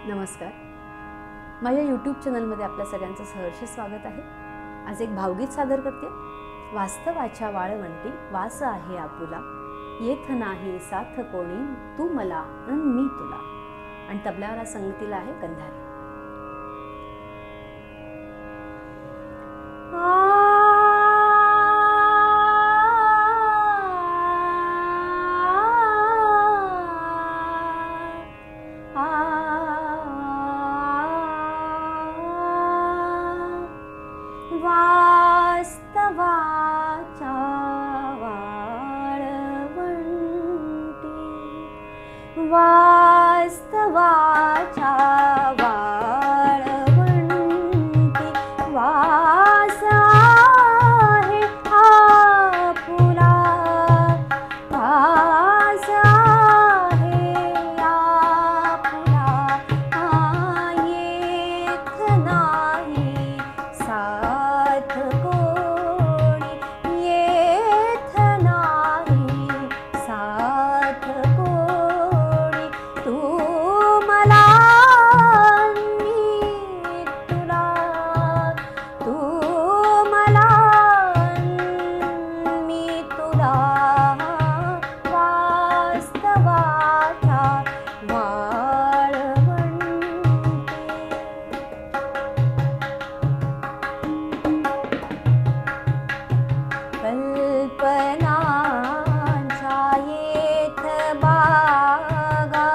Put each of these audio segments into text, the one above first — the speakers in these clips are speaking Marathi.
नमस्कार. माझ्या यूट्यूब चॅनलमध्ये आपल्या सगळ्यांचं सहर्ष स्वागत आहे. आज एक भावगीत सादर करते. वास्तवाच्या वाळवंटी वास आहे आपुला, येथ नाही साथ कोणी, तू मला अन मी तुला. आणि तबल्यावर संगतीला आहे गंधारी. वास्तवाच्या वाळवंटी, वास्तवाच्या वाळवंटी वास आहे आपुला, वास आहे आपुला, येथ नाही साथ कोणी, येथ नाही साथ कोणी, तू मला मी तुला, तू मला मी तुला. वास्तवाच्या वाळवंटी. कल्पनांच्या येथ बागा,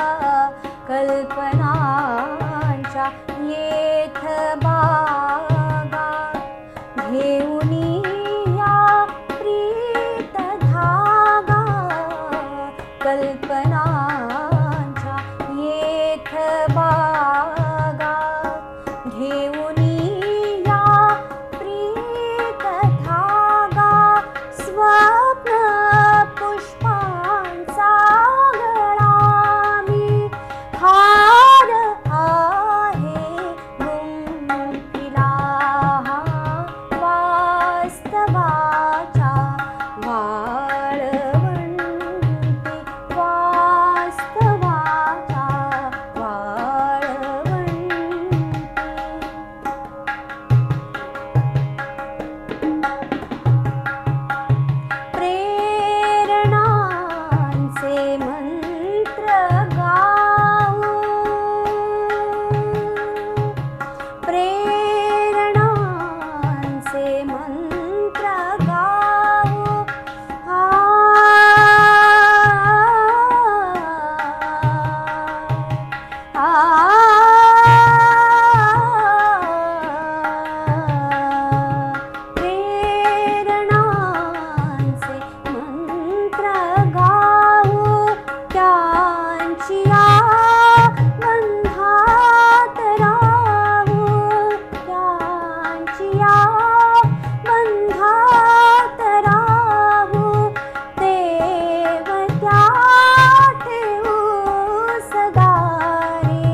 कल्पनांच्या येथ बागा, घेऊन या प्रीत धागा, कल्पनांच्या येथ बागा, घेऊन या प्रीत धागा, स्वप्न पुष्पांचा गळा मी, हार आहे गुंफिला. वास्तवाच्या वाळवंटी, वास्तवाच्या वाळवंटी. प्रेरणांचे मंत्र गाऊ, प्रेरणांचे मंत्र गाऊ, प्रेरणांचे मंत्र गाऊ, त्यांची बंधात राहू, त्यांची बंधात राहू, देव त्या ठेवू सदा रे.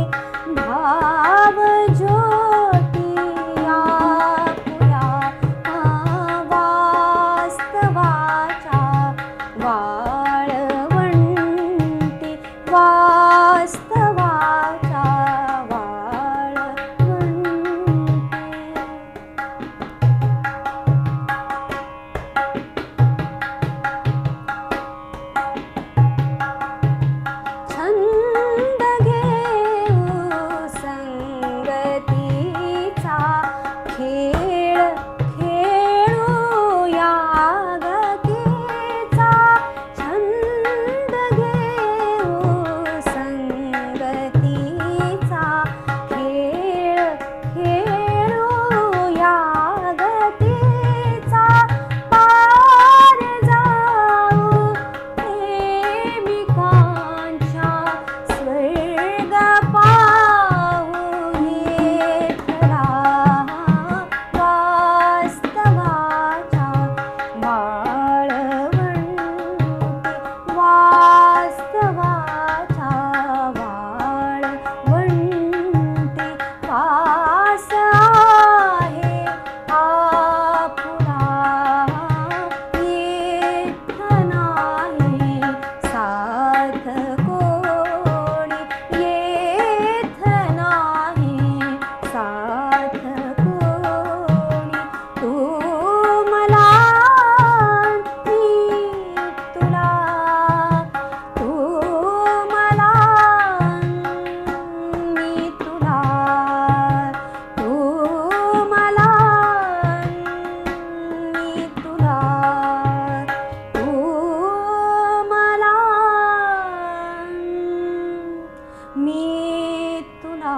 तुला